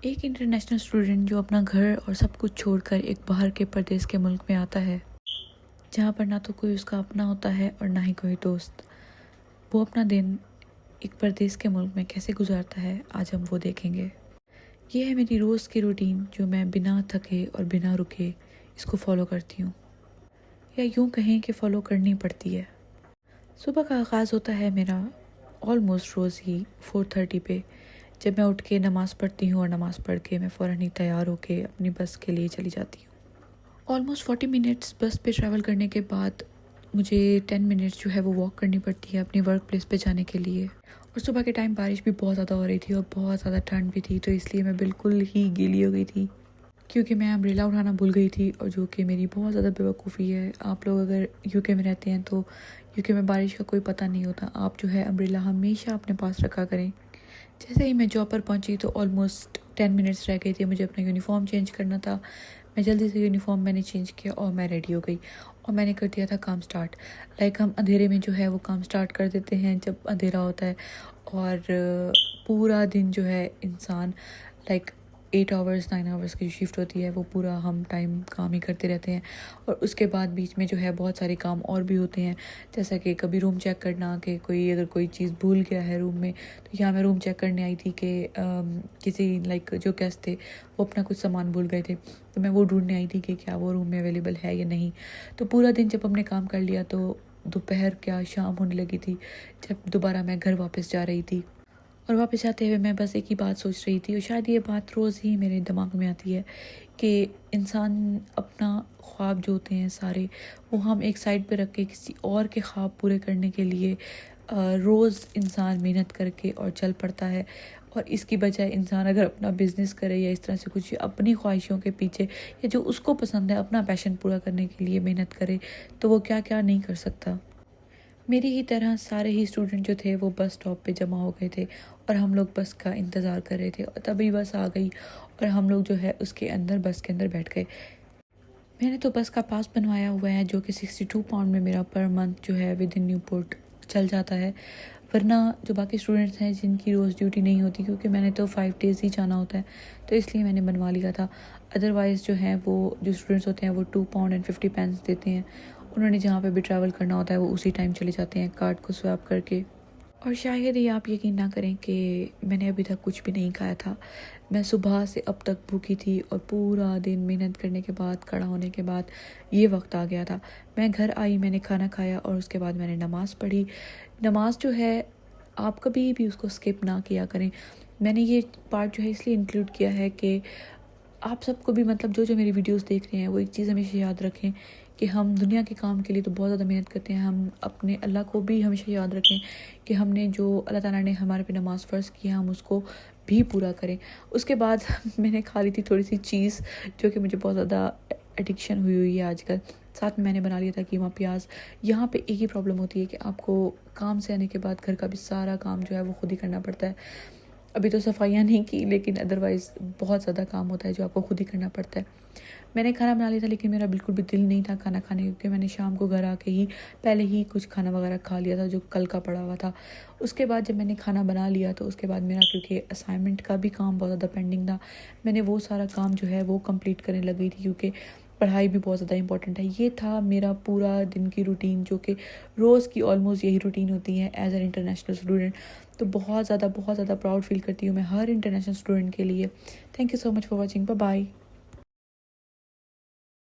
एक international student जो अपना घर और सब कुछ छोड़कर एक बाहर के प्रदेश के मुल्क में आता है, जहाँ पर ना तो कोई उसका अपना होता है और ना ही कोई दोस्त। वो अपना दिन एक प्रदेश के मुल्क में कैसे गुजारता है, आज हम वो देखेंगे। ये है मेरी रोज़ की रूटीन जो मैं बिना थके और बिना रुके इसको फॉलो करती हूँ, या यूँ कहें कि फ़ॉलो करनी पड़ती है। सुबह का आगाज़ होता है मेरा ऑलमोस्ट रोज़ ही 4:30 पे, जब मैं उठ के नमाज़ पढ़ती हूँ और नमाज़ पढ़ के मैं फ़ौरन ही तैयार होके अपनी बस के लिए चली जाती हूँ। ऑलमोस्ट 40 मिनट्स बस पे ट्रैवल करने के बाद मुझे 10 मिनट्स जो है वो वॉक करनी पड़ती है अपनी वर्क प्लेस पे जाने के लिए। और सुबह के टाइम बारिश भी बहुत ज़्यादा हो रही थी और बहुत ज़्यादा ठंड भी थी, तो इसलिए मैं बिल्कुल ही गीली हो गई थी क्योंकि मैं अम्ब्रेला उठाना भूल गई थी, और जो कि मेरी बहुत ज़्यादा बेवकूफ़ी है। आप लोग अगर यूके में रहते हैं तो यूके में बारिश का कोई पता नहीं होता। आप जो है अम्ब्रेला हमेशा अपने पास रखा करें। जैसे ही मैं जॉब पर पहुंची तो ऑलमोस्ट 10 मिनट्स रह गए थे, मुझे अपना यूनिफॉर्म चेंज करना था। मैं जल्दी से यूनिफॉर्म मैंने चेंज किया और मैं रेडी हो गई और मैंने कर दिया था काम स्टार्ट। हम अंधेरे में जो है वो काम स्टार्ट कर देते हैं जब अंधेरा होता है, और पूरा दिन जो है इंसान 8 आवर्स 9 आवर्स की जो शिफ्ट होती है वो पूरा हम टाइम काम ही करते रहते हैं। और उसके बाद बीच में जो है बहुत सारे काम और भी होते हैं, जैसा कि कभी रूम चेक करना कि अगर कोई चीज़ भूल गया है रूम में। तो यहाँ मैं रूम चेक करने आई थी कि किसी जो गेस्ट थे वो अपना कुछ सामान भूल गए थे, तो मैं वो ढूंढने आई थी कि क्या वो रूम में अवेलेबल है या नहीं। तो पूरा दिन जब हमने काम कर लिया तो दोपहर क्या शाम होने लगी थी जब दोबारा मैं घर वापस जा रही थी। और वापस आते हुए मैं बस एक ही बात सोच रही थी, और शायद ये बात रोज़ ही मेरे दिमाग में आती है कि इंसान अपना ख्वाब जो होते हैं सारे, वो हम एक साइड पे रख के किसी और के ख्वाब पूरे करने के लिए रोज़ इंसान मेहनत करके और चल पड़ता है। और इसकी बजाय इंसान अगर अपना बिज़नेस करे या इस तरह से कुछ अपनी ख्वाहिशों के पीछे या जो उसको पसंद है अपना पैशन पूरा करने के लिए मेहनत करे, तो वो क्या क्या नहीं कर सकता। मेरी ही तरह सारे ही स्टूडेंट जो थे वो बस स्टॉप पे जमा हो गए थे और हम लोग बस का इंतज़ार कर रहे थे, और तभी बस आ गई और हम लोग जो है उसके अंदर बस के अंदर बैठ गए। मैंने तो बस का पास बनवाया हुआ है जो कि 62 पाउंड में मेरा पर मंथ जो है विद इन न्यूपोर्ट चल जाता है। वरना जो बाकी स्टूडेंट्स हैं जिनकी रोज़ ड्यूटी नहीं होती, क्योंकि मैंने तो 5 डेज़ ही जाना होता है, तो इसलिए मैंने बनवा लिया था। अदरवाइज़ जो है वो जो स्टूडेंट्स होते हैं वो 2 पाउंड एंड 50 पेंस देते हैं। उन्होंने जहाँ पे भी ट्रैवल करना होता है वो उसी टाइम चले जाते हैं कार्ड को स्वैप करके। और शायद ही आप यकीन ना करें कि मैंने अभी तक कुछ भी नहीं खाया था। मैं सुबह से अब तक भूखी थी और पूरा दिन मेहनत करने के बाद, खड़ा होने के बाद ये वक्त आ गया था। मैं घर आई, मैंने खाना खाया और उसके बाद मैंने नमाज़ पढ़ी। नमाज जो है आप कभी भी उसको स्किप ना किया करें। मैंने ये पार्ट जो है इसलिए इंक्लूड किया है कि आप सबको भी जो मेरी वीडियोस देख रहे हैं वो एक चीज़ हमेशा याद रखें कि हम दुनिया के काम के लिए तो बहुत ज़्यादा मेहनत करते हैं। हम अपने अल्लाह को भी हमेशा याद रखें कि हमने जो अल्लाह ताला ने हमारे पे नमाज़ फ़र्ज़ किया हम उसको भी पूरा करें। उसके बाद मैंने खा ली थी थोड़ी सी चीज़, जो कि मुझे बहुत ज़्यादा एडिक्शन हुई है आजकल। साथ में मैंने बना लिया था कीमा प्याज। यहाँ पे एक ही प्रॉब्लम होती है कि आपको काम से आने के बाद घर का भी सारा काम जो है वो खुद ही करना पड़ता है। अभी तो सफाइयाँ नहीं की, लेकिन अदरवाइज़ बहुत ज़्यादा काम होता है जो आपको खुद ही करना पड़ता है। मैंने खाना बना लिया था, लेकिन मेरा बिल्कुल भी दिल नहीं था खाना खाने, क्योंकि मैंने शाम को घर आके ही पहले ही कुछ खाना वगैरह खा लिया था जो कल का पड़ा हुआ था। उसके बाद जब मैंने खाना बना लिया तो उसके बाद मेरा, क्योंकि असाइनमेंट का भी काम बहुत ज़्यादा पेंडिंग था, मैंने वो सारा काम जो है वो कंप्लीट करने लग गई थी, क्योंकि पढ़ाई भी बहुत ज़्यादा इंपॉर्टेंट है। ये था मेरा पूरा दिन की रूटीन, जो कि रोज़ की ऑलमोस्ट यही रूटीन होती है एज एन इंटरनेशनल स्टूडेंट। तो बहुत ज़्यादा प्राउड फील करती हूँ मैं हर इंटरनेशनल स्टूडेंट के लिए। Thank you so much for watching. Bye bye.